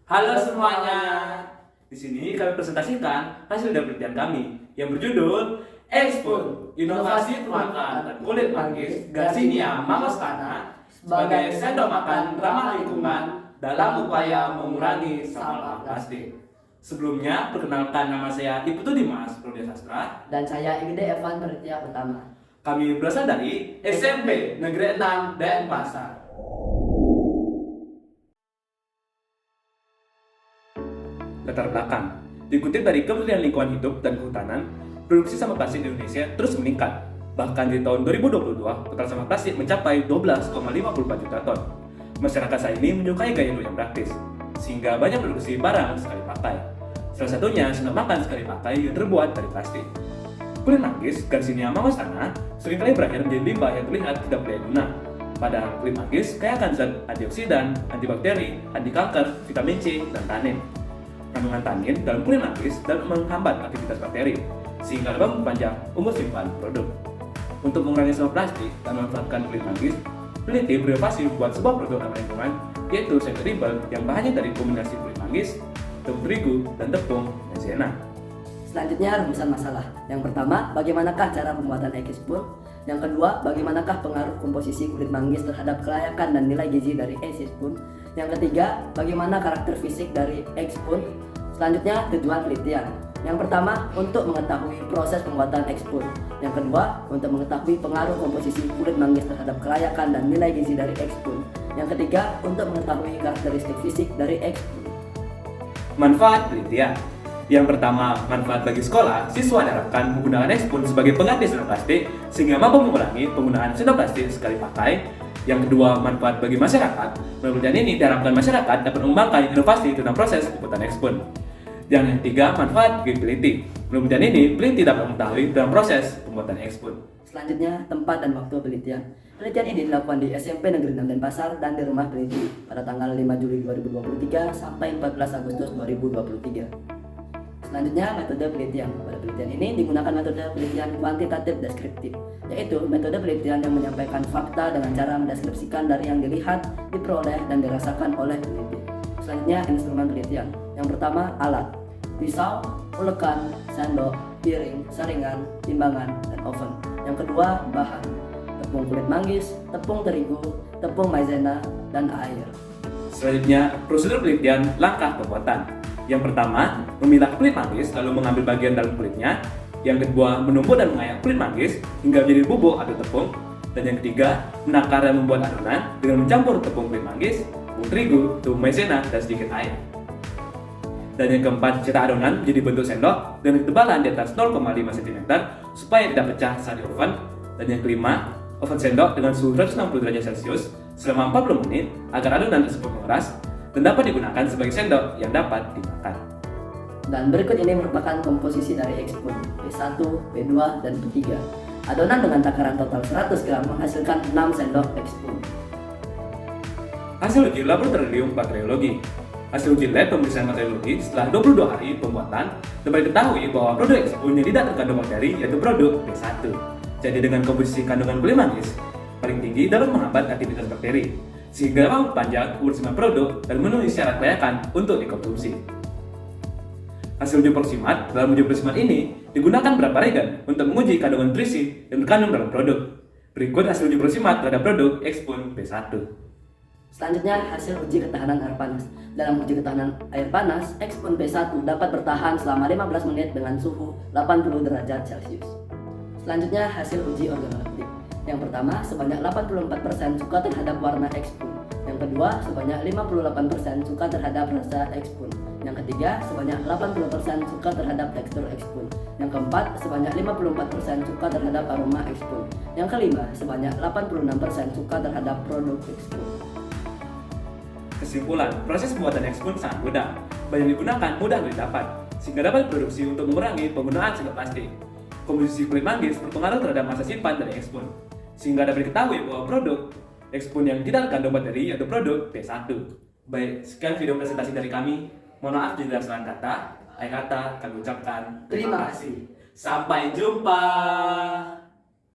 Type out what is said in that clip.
Halo semuanya. Di sini kami presentasikan hasil dari penelitian kami yang berjudul Expon Inovasi Pemanfaatan dan Kulit Manggis Garcinia mammoskana sebagai sendok makan ramah lingkungan dalam upaya mengurangi sampah plastik. Sebelumnya, perkenalkan nama saya Iputu Dimas Prodi Sastra dan saya Igede Evan Panitia Utama. Kami berasal dari SMP Negeri 6 Denpasar. Latar belakang dikutip dari Kementerian Lingkungan Hidup dan Kehutanan, produksi sampah plastik di Indonesia terus meningkat. Bahkan di tahun 2022, total sampah plastik mencapai 12,54 juta ton. Masyarakat saat ini menyukai gaya hidup yang praktis, sehingga banyak produksi barang sekali pakai. Salah satunya sendok makan sekali pakai yang terbuat dari plastik. Kulit manggis Garcinia mammoskana seringkali berakhir menjadi limbah yang terlihat tidak berdaya guna. Padahal kulit manggis kaya akan zat antioksidan, antibakteri, anti kanker, vitamin C, dan tanin. Kandungan tanin dalam kulit manggis dapat menghambat aktivitas bakteri, sehingga dapat memperpanjang umur simpan produk. Untuk mengurangi sampah plastik dan memanfaatkan kulit manggis, peneliti berinovasi membuat sebuah produk ramah lingkungan, yaitu Sensorable yang bahannya dari kombinasi kulit manggis, tepung terigu, dan tepung maizena. Selanjutnya rumusan masalah. Yang pertama, bagaimanakah cara pembuatan Expon? Yang kedua, bagaimanakah pengaruh komposisi kulit manggis terhadap kelayakan dan nilai gizi dari Expon? Yang ketiga, bagaimana karakter fisik dari Expon? Selanjutnya, tujuan penelitian. Yang pertama, untuk mengetahui proses pembuatan Expon. Yang kedua, untuk mengetahui pengaruh komposisi kulit manggis terhadap kelayakan dan nilai gizi dari Expon. Yang ketiga, untuk mengetahui karakteristik fisik dari Expon. Manfaat penelitian. Yang pertama, manfaat bagi sekolah, siswa diharapkan menggunakan Expon sebagai pengganti sendok plastik sehingga mampu mengurangi penggunaan sendok plastik sekali pakai. Yang kedua, manfaat bagi masyarakat. Melalui penelitian ini diharapkan masyarakat dapat mengembangkan inovasi tentang proses pembuatan Expon. Yang ketiga, manfaat bagi peneliti. Melalui penelitian ini, peneliti dapat mengetahui dalam proses pembuatan Expon. Selanjutnya, tempat dan waktu penelitian. Penelitian ini dilakukan di SMP Negeri 6 Denpasar dan di rumah peneliti pada tanggal 5 Juli 2023 sampai 14 Agustus 2023. Selanjutnya, metode penelitian. Pada penelitian ini digunakan metode penelitian kuantitatif deskriptif, yaitu metode penelitian yang menyampaikan fakta dengan cara mendeskripsikan dari yang dilihat, diperoleh, dan dirasakan oleh peneliti. Selanjutnya, instrumen penelitian. Yang pertama, alat. Pisau, ulekan, sendok, piring, saringan, timbangan, dan oven. Yang kedua, bahan. Tepung kulit manggis, tepung terigu, tepung maizena, dan air. Selanjutnya, prosedur penelitian langkah pembuatan. Yang pertama, memilah kulit manggis lalu mengambil bagian dalam kulitnya. Yang kedua, menumbuk dan mengayak kulit manggis hingga menjadi bubuk atau tepung. Dan yang ketiga, menakar dan membuat adonan dengan mencampur tepung kulit manggis, tepung terigu, tepung maizena, dan sedikit air. Dan yang keempat, cetak adonan menjadi bentuk sendok dengan ketebalan di atas 0,5 cm supaya tidak pecah saat di oven. Dan yang kelima, oven sendok dengan suhu 160 derajat Celcius selama 40 menit agar adonan tersebut mengeras dan dapat digunakan sebagai sendok yang dapat dimakan. Dan berikut ini merupakan komposisi dari Expon P1, P2, dan P3. Adonan dengan takaran total 100 gram menghasilkan 6 sendok Expon. Hasil uji laboratorium bakteriologi. Hasil uji lab pemeriksaan bakteriologi setelah 22 hari pembuatan dapat diketahui bahwa produk Expon yang tidak terkandung bakteri yaitu produk P1. Jadi dengan komposisi kandungan kulit manggis paling tinggi dapat menghambat aktivitas bakteri, sehingga dapat memperpanjang umur simpan produk dan memenuhi syarat kelayakan untuk dikonsumsi. Hasil uji proximat. Dalam uji proximat ini digunakan beberapa regen untuk menguji kandungan nutrisi yang terkandung dalam produk. Berikut hasil uji proximat terhadap produk Expon P1. Selanjutnya, hasil uji ketahanan air panas. Dalam uji ketahanan air panas, Expon P1 dapat bertahan selama 15 menit dengan suhu 80 derajat Celcius. Selanjutnya, hasil uji organoleptik. Yang pertama, sebanyak 84% suka terhadap warna Expon. Yang kedua, sebanyak 58% suka terhadap rasa Expon. Yang ketiga, sebanyak 80% suka terhadap tekstur Expon. Yang keempat, sebanyak 54% suka terhadap aroma Expon. Yang kelima, sebanyak 86% suka terhadap produk Expon. Kesimpulan, proses pembuatan Expon sangat mudah, banyak digunakan, mudah didapat, sehingga dapat diproduksi untuk mengurangi penggunaan sendok plastik. Komposisi kulit manggis berpengaruh terhadap masa simpan dari Expon, sehingga dapat diketahui bahwa produk Expon yang tidak terkandung bakteri yaitu produk P1. Baik, sekian video presentasi dari kami. Mohon maaf jika ada kesalahan kata. Akhir kata kami ucapkan terima kasih. Sampai jumpa.